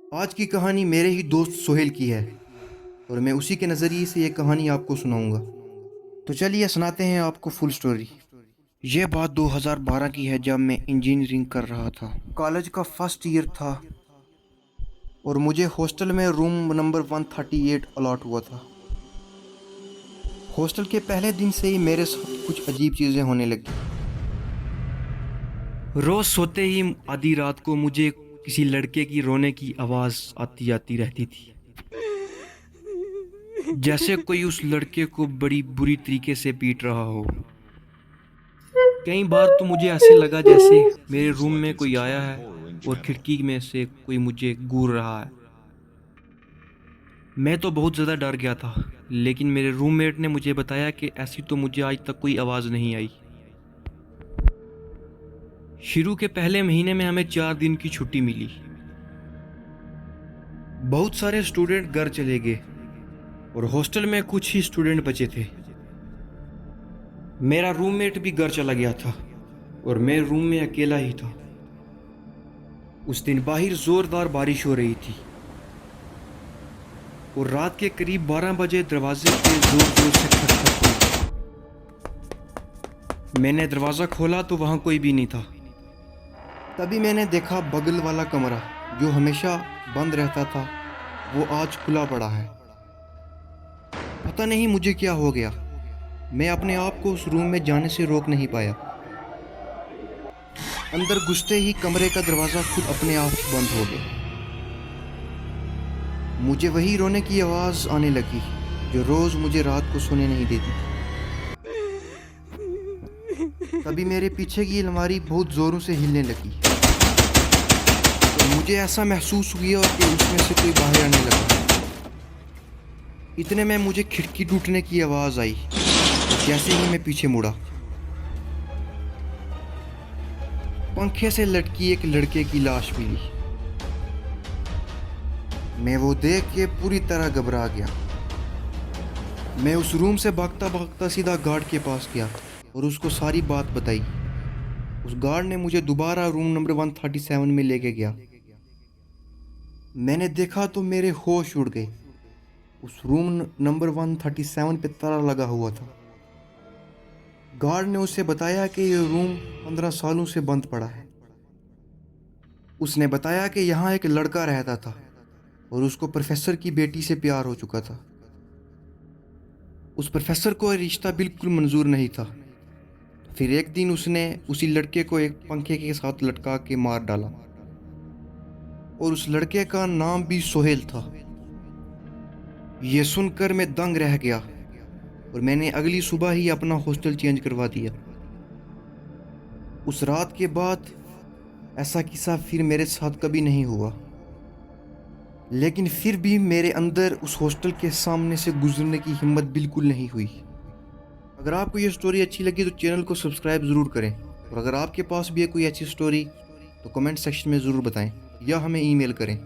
आज की कहानी मेरे ही दोस्त सोहेल की है और मैं उसी के नज़रिए से ये कहानी आपको सुनाऊंगा। तो चलिए सुनाते हैं आपको फुल स्टोरी। ये बात 2012 की है जब मैं इंजीनियरिंग कर रहा था। कॉलेज का फर्स्ट ईयर था और मुझे हॉस्टल में रूम नंबर 138 अलॉट हुआ था। हॉस्टल के पहले दिन से ही मेरे साथ कुछ अजीब चीज़ें होने लगी। रोज़ सोते ही आधी रात को मुझे किसी लड़के की रोने की आवाज़ आती जाती रहती थी, जैसे कोई उस लड़के को बड़ी बुरी तरीके से पीट रहा हो। कई बार तो मुझे ऐसे लगा जैसे मेरे रूम में कोई आया है और खिड़की में से कोई मुझे घूर रहा है। मैं तो बहुत ज़्यादा डर गया था, लेकिन मेरे रूममेट ने मुझे बताया कि ऐसी तो मुझे आज तक कोई आवाज़ नहीं आई। शुरू के पहले महीने में हमें 4 दिन की छुट्टी मिली। बहुत सारे स्टूडेंट घर चले गए और हॉस्टल में कुछ ही स्टूडेंट बचे थे। मेरा रूममेट भी घर चला गया था और मैं रूम में अकेला ही था। उस दिन बाहर जोरदार बारिश हो रही थी और रात के करीब 12 बजे दरवाजे पे जोर जोर से खटखट हुई। मैंने दरवाज़ा खोला तो वहाँ कोई भी नहीं था। तभी मैंने देखा बगल वाला कमरा जो हमेशा बंद रहता था वो आज खुला पड़ा है। पता नहीं मुझे क्या हो गया, मैं अपने आप को उस रूम में जाने से रोक नहीं पाया। अंदर घुसते ही कमरे का दरवाज़ा खुद अपने आप बंद हो गया। मुझे वही रोने की आवाज़ आने लगी जो रोज़ मुझे रात को सोने नहीं देती थी। तभी मेरे पीछे की अलमारी बहुत ज़ोरों से हिलने लगी और मुझे ऐसा महसूस हुआ कि उसमें से कोई बाहर आने लगा। इतने में मुझे खिड़की टूटने की आवाज़ आई। जैसे ही मैं पीछे मुड़ा, पंखे से लटकी एक लड़के की लाश मिली। मैं वो देख के पूरी तरह घबरा गया। मैं उस रूम से भागता भागता सीधा गार्ड के पास गया और उसको सारी बात बताई। उस गार्ड ने मुझे दोबारा रूम नंबर 137 में लेके गया। मैंने देखा तो मेरे होश उड़ गए। उस रूम नंबर 137 पे ताला लगा हुआ था। गार्ड ने उसे बताया कि ये रूम 15 सालों से बंद पड़ा है। उसने बताया कि यहाँ एक लड़का रहता था और उसको प्रोफेसर की बेटी से प्यार हो चुका था। उस प्रोफेसर को ये रिश्ता बिल्कुल मंजूर नहीं था। फिर एक दिन उसने उसी लड़के को एक पंखे के साथ लटका के मार डाला और उस लड़के का नाम भी सोहेल था। यह सुनकर मैं दंग रह गया और मैंने अगली सुबह ही अपना हॉस्टल चेंज करवा दिया। उस रात के बाद ऐसा किस्सा फिर मेरे साथ कभी नहीं हुआ, लेकिन फिर भी मेरे अंदर उस हॉस्टल के सामने से गुजरने की हिम्मत बिल्कुल नहीं हुई। अगर आपको ये स्टोरी अच्छी लगी तो चैनल को सब्सक्राइब ज़रूर करें और अगर आपके पास भी है कोई अच्छी स्टोरी तो कमेंट सेक्शन में ज़रूर बताएं या हमें ईमेल करें।